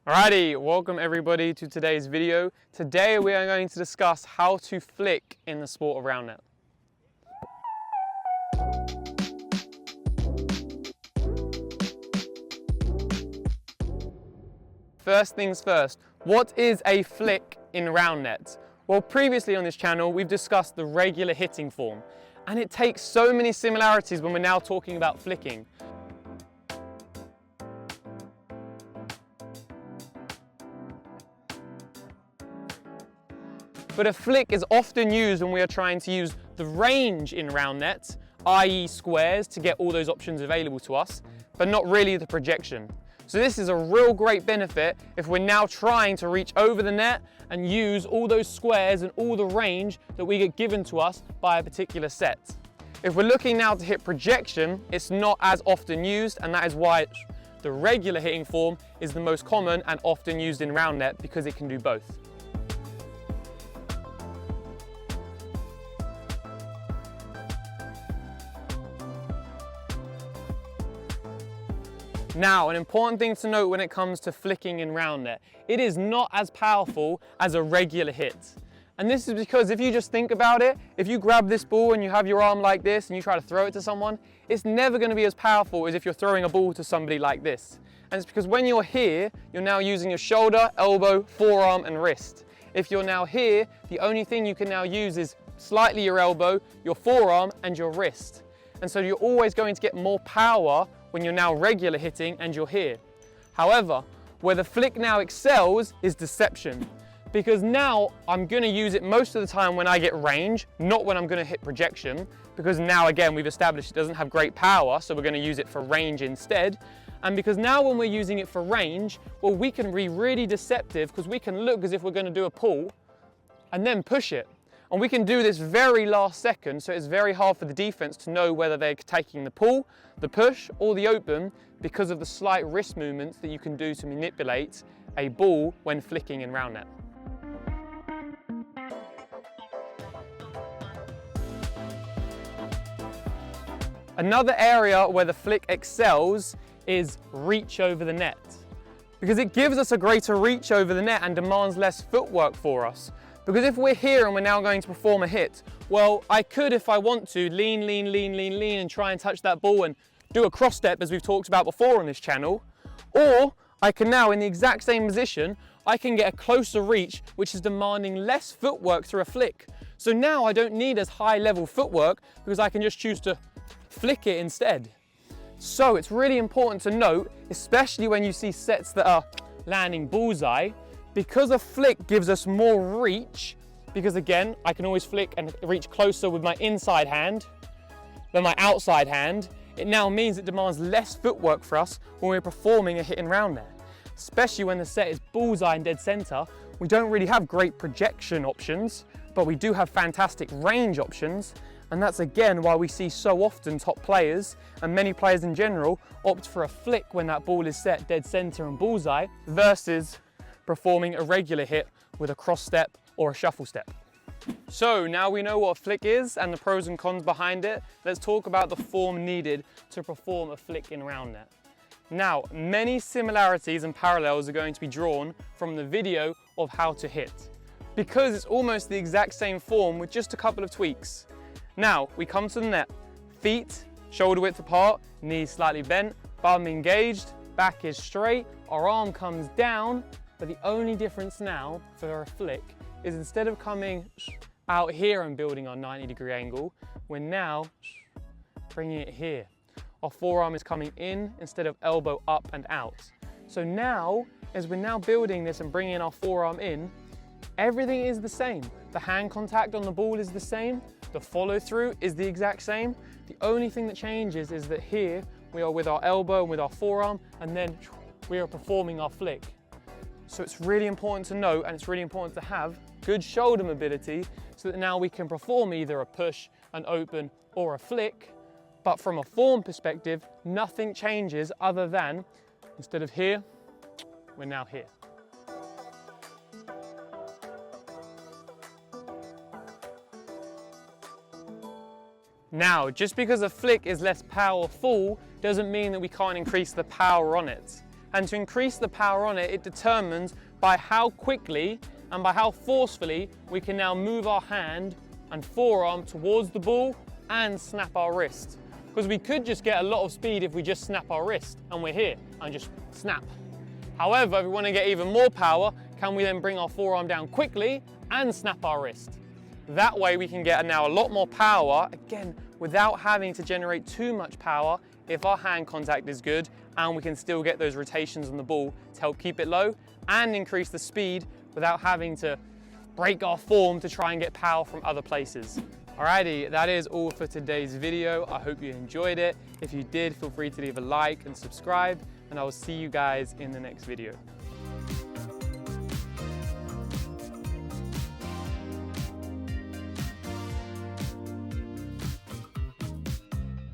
Alrighty, welcome everybody to today's video. Today we are going to discuss how to flick in the sport of Roundnet. First things first, what is a flick in Roundnet? Well, previously on this channel we've discussed the regular hitting form, and it takes so many similarities when we're now talking about flicking. But a flick is often used when we are trying to use the range in Roundnet, i.e. squares, to get all those options available to us, but not really the projection. So this is a real great benefit if we're now trying to reach over the net and use all those squares and all the range that we get given to us by a particular set. If we're looking now to hit projection, it's not as often used, and that is why the regular hitting form is the most common and often used in Roundnet, because it can do both. Now, an important thing to note when it comes to flicking in Roundnet, it is not as powerful as a regular hit. And this is because if you just think about it, if you grab this ball and you have your arm like this and you try to throw it to someone, it's never going to be as powerful as if you're throwing a ball to somebody like this. And it's because when you're here, you're now using your shoulder, elbow, forearm and wrist. If you're now here, the only thing you can now use is slightly your elbow, your forearm and your wrist. And so you're always going to get more power when you're now regular hitting and you're here. However, where the flick now excels is deception, because now I'm going to use it most of the time when I get range, not when I'm going to hit projection, because now again we've established it doesn't have great power, so we're going to use it for range instead. And because now when we're using it for range, well, we can be really deceptive, because we can look as if we're going to do a pull and then push it. And we can do this very last second, so it's very hard for the defense to know whether they're taking the pull, the push, or the open, because of the slight wrist movements that you can do to manipulate a ball when flicking in Roundnet. Another area where the flick excels is reach over the net, because it gives us a greater reach over the net and demands less footwork for us. Because if we're here and we're now going to perform a hit, well, I could, if I want to, lean and try and touch that ball and do a cross step, as we've talked about before on this channel. Or I can now, in the exact same position, I can get a closer reach, which is demanding less footwork through a flick. So now I don't need as high level footwork, because I can just choose to flick it instead. So it's really important to note, especially when you see sets that are landing bullseye, because a flick gives us more reach, because again, I can always flick and reach closer with my inside hand than my outside hand, it now means it demands less footwork for us when we're performing a hit in Roundnet. Especially when the set is bullseye and dead center, we don't really have great projection options, but we do have fantastic range options. And that's again why we see so often top players, and many players in general, opt for a flick when that ball is set dead center and bullseye, versus performing a regular hit with a cross step or a shuffle step. So now we know what a flick is and the pros and cons behind it, let's talk about the form needed to perform a flick in Roundnet. Now, many similarities and parallels are going to be drawn from the video of how to hit, because it's almost the exact same form with just a couple of tweaks. Now, we come to the net, feet shoulder width apart, knees slightly bent, bum engaged, back is straight, our arm comes down. But the only difference now for a flick is instead of coming out here and building our 90-degree angle, we're now bringing it here. Our forearm is coming in instead of elbow up and out. So now, as we're now building this and bringing our forearm in, everything is the same. The hand contact on the ball is the same. The follow through is the exact same. The only thing that changes is that here we are with our elbow and with our forearm, and then we are performing our flick. So it's really important to note, and it's really important to have good shoulder mobility, so that now we can perform either a push, an open, or a flick. But from a form perspective, nothing changes other than, instead of here, we're now here. Now, just because a flick is less powerful doesn't mean that we can't increase the power on it. And to increase the power on it, it determines by how quickly and by how forcefully we can now move our hand and forearm towards the ball and snap our wrist. Because we could just get a lot of speed if we just snap our wrist and we're here and just snap. However, if we want to get even more power, can we then bring our forearm down quickly and snap our wrist? That way we can get now a lot more power, again, without having to generate too much power if our hand contact is good, and we can still get those rotations on the ball to help keep it low and increase the speed without having to break our form to try and get power from other places. Alrighty, that is all for today's video. I hope you enjoyed it. If you did, feel free to leave a like and subscribe, and I will see you guys in the next video.